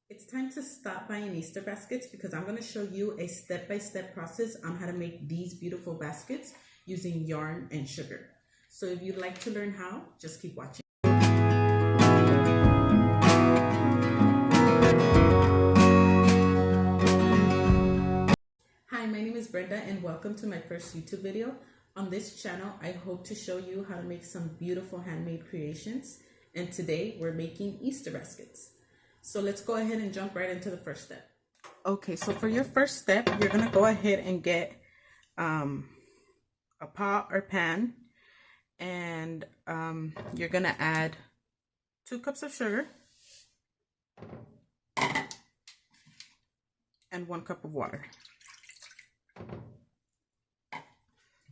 It's time to stop buying Easter baskets because I'm going to show you a step-by-step process on how to make these beautiful baskets using yarn and sugar. So if you'd like to learn how, just keep watching. Hi, my name is Brenda and welcome to my first YouTube video. On this channel, I hope to show you how to make some beautiful handmade creations. And today we're making Easter baskets. So let's go ahead and jump right into the first step. Okay, so for your first step, you're gonna go ahead and get a pot or pan, and you're gonna add 2 cups of sugar and 1 cup of water.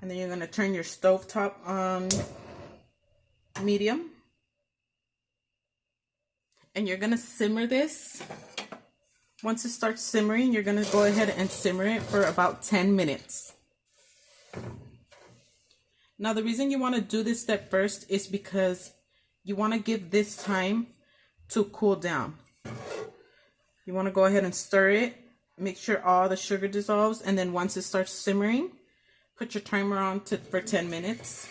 And then you're gonna turn your stove top on medium. And you're gonna simmer this. Once it starts simmering, you're gonna go ahead and simmer it for about 10 minutes. Now, the reason you wanna do this step first is because you wanna give this time to cool down. You wanna go ahead and stir it, make sure all the sugar dissolves, and then once it starts simmering, put your timer on for 10 minutes.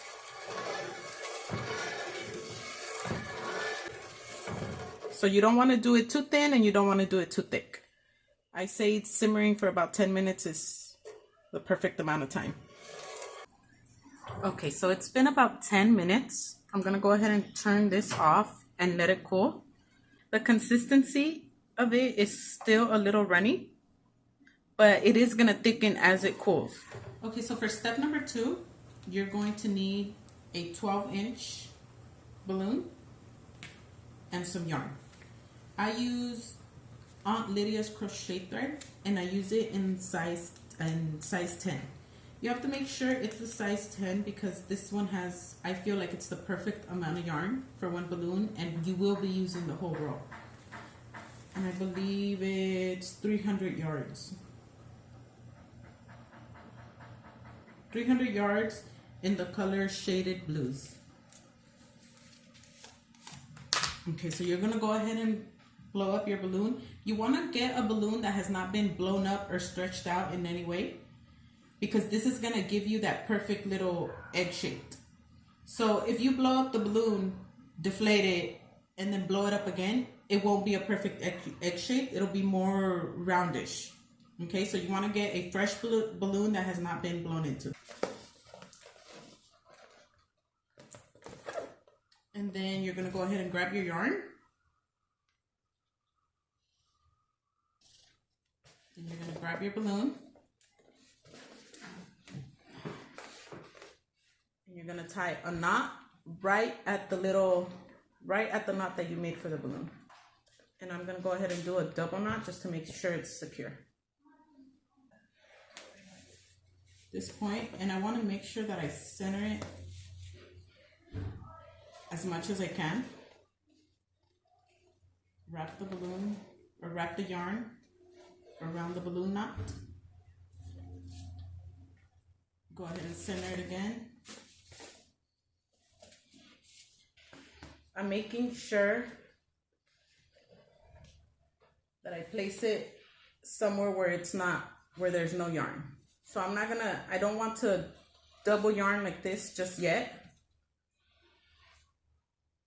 So you don't want to do it too thin and you don't want to do it too thick. I say simmering for about 10 minutes is the perfect amount of time. Okay, so it's been about 10 minutes. I'm going to go ahead and turn this off and let it cool. The consistency of it is still a little runny, but it is going to thicken as it cools. Okay, so for step number 2, you're going to need a 12-inch balloon and some yarn. I use Aunt Lydia's crochet thread, and I use it in size 10. You have to make sure it's the size 10 because this one has, I feel like it's the perfect amount of yarn for one balloon, and you will be using the whole row. And I believe it's 300 yards. 300 yards in the color shaded blues. Okay, so you're gonna go ahead and blow up your balloon. You wanna get a balloon that has not been blown up or stretched out in any way, because this is gonna give you that perfect little egg shape. So if you blow up the balloon, deflate it, and then blow it up again, it won't be a perfect egg shape. It'll be more roundish. Okay, so you wanna get a fresh balloon that has not been blown into. And then you're gonna go ahead and grab your yarn. Then you're gonna grab your balloon. And you're gonna tie a knot right at the knot that you made for the balloon. And I'm gonna go ahead and do a double knot just to make sure it's secure. This point, and I wanna make sure that I center it as much as I can. Wrap the balloon, or wrap the yarn around the balloon knot. Go ahead and center it again. I'm making sure that I place it somewhere where there's no yarn. So I don't want to double yarn like this just yet.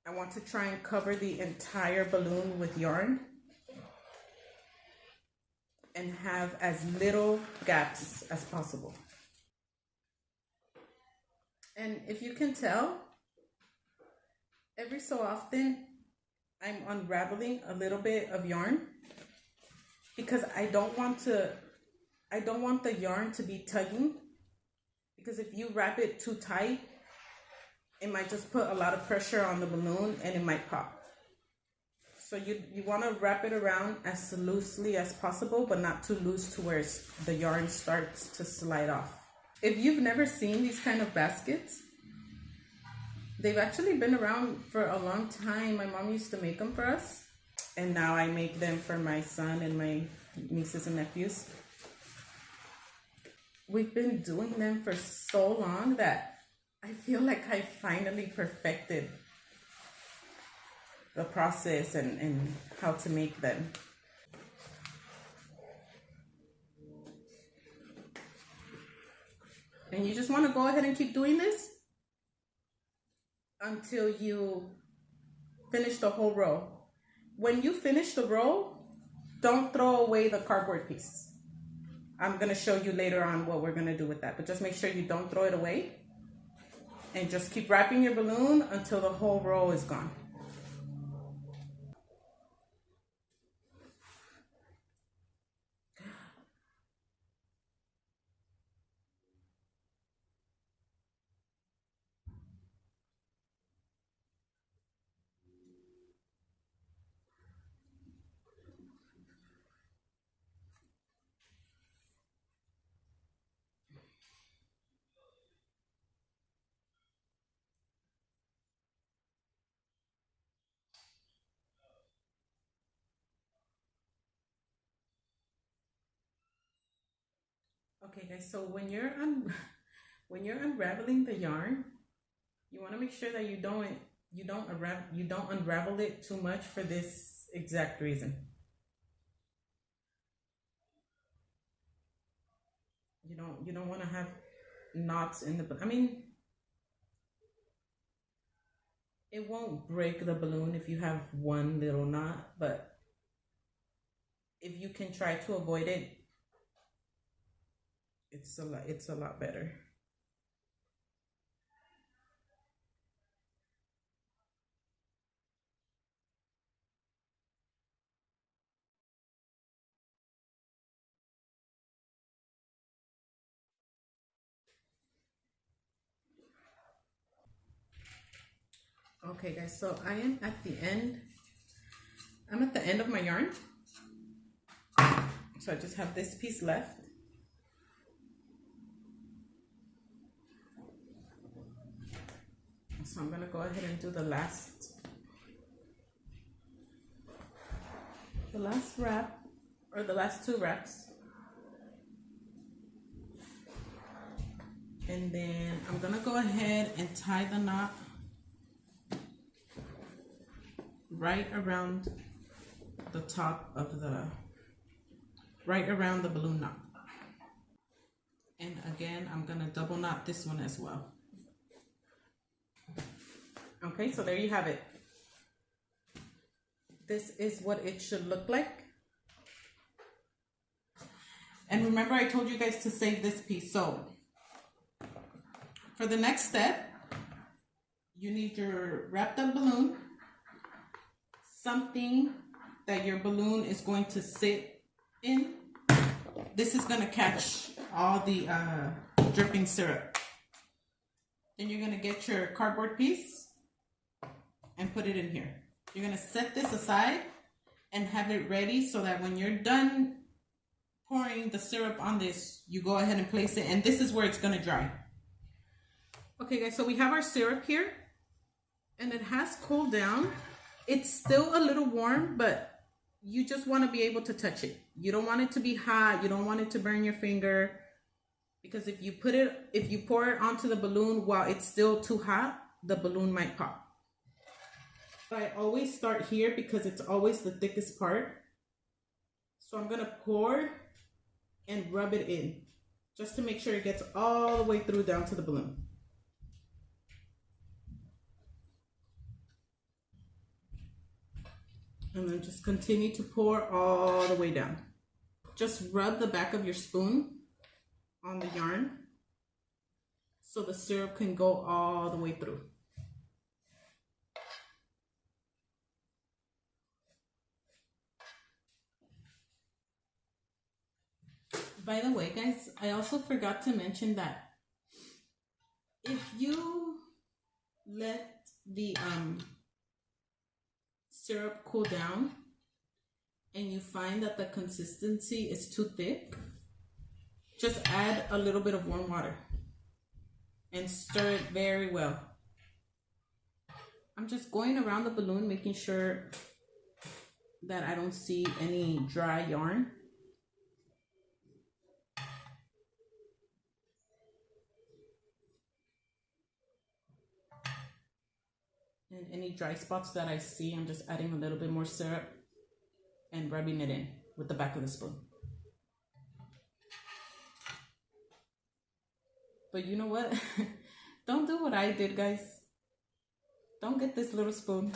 I want to try and cover the entire balloon with yarn and have as little gaps as possible. And if you can tell, every so often I'm unraveling a little bit of yarn because I don't want the yarn to be tugging, because if you wrap it too tight, it might just put a lot of pressure on the balloon and it might pop. So you want to wrap it around as loosely as possible, but not too loose to where the yarn starts to slide off. If you've never seen these kind of baskets, they've actually been around for a long time. My mom used to make them for us, and now I make them for my son and my nieces and nephews. We've been doing them for so long that I feel like I finally perfected the process and how to make them. And you just want to go ahead and keep doing this until you finish the whole row. When you finish the row, don't throw away the cardboard piece. I'm going to show you later on what we're going to do with that, but just make sure you don't throw it away. And just keep wrapping your balloon until the whole row is gone. Okay guys, so when you're unraveling the yarn, you want to make sure that you don't unravel it too much for this exact reason. You don't want to have knots in the, I mean, it won't break the balloon if you have one little knot, but if you can try to avoid it, it's a lot better. Okay guys, so I'm at the end of my yarn. So I just have this piece left. So I'm gonna go ahead and do the last wrap, or the last two wraps. And then I'm gonna go ahead and tie the knot right around the top of right around the balloon knot. And again, I'm gonna double knot this one as well. Okay, so there you have it. This is what it should look like. And remember, I told you guys to save this piece. So for the next step, you need your wrapped up balloon, something that your balloon is going to sit in. This is going to catch all the dripping syrup. Then you're going to get your cardboard piece and put it in here. You're going to set this aside and have it ready so that when you're done pouring the syrup on this, you go ahead and place it, and this is where it's going to dry. Okay guys, so we have our syrup here and it has cooled down. It's still a little warm, but you just want to be able to touch it. You don't want it to be hot. You don't want it to burn your finger, because if you pour it onto the balloon while it's still too hot, the balloon might pop. I always start here because it's always the thickest part. So I'm going to pour and rub it in just to make sure it gets all the way through down to the balloon. And then just continue to pour all the way down. Just rub the back of your spoon on the yarn so the syrup can go all the way through. By the way, guys, I also forgot to mention that if you let the syrup cool down and you find that the consistency is too thick, just add a little bit of warm water and stir it very well. I'm just going around the balloon making sure that I don't see any dry yarn. And any dry spots that I see, I'm just adding a little bit more syrup and rubbing it in with the back of the spoon. But you know what? Don't do what I did, guys. Don't get this little spoon.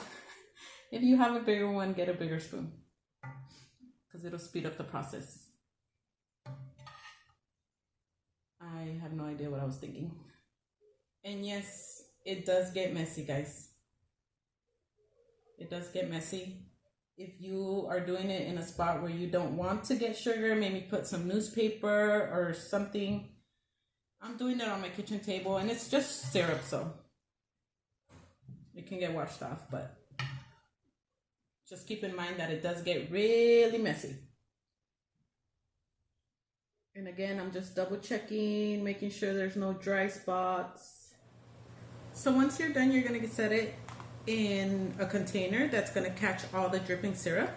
If you have a bigger one, get a bigger spoon, because it'll speed up the process. I have no idea what I was thinking. And yes, it does get messy, guys. It does get messy. If you are doing it in a spot where you don't want to get sugar, maybe put some newspaper or something. I'm doing it on my kitchen table, and it's just syrup, so it can get washed off, but just keep in mind that it does get really messy. And again, I'm just double checking, making sure there's no dry spots. So once you're done, you're gonna set it in a container that's gonna catch all the dripping syrup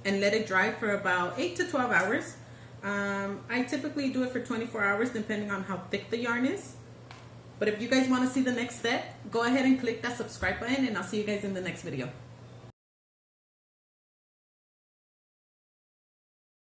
and let it dry for about 8 to 12 hours. I typically do it for 24 hours depending on how thick the yarn is. But if you guys want to see the next step, go ahead and click that subscribe button, and I'll see you guys in the next video.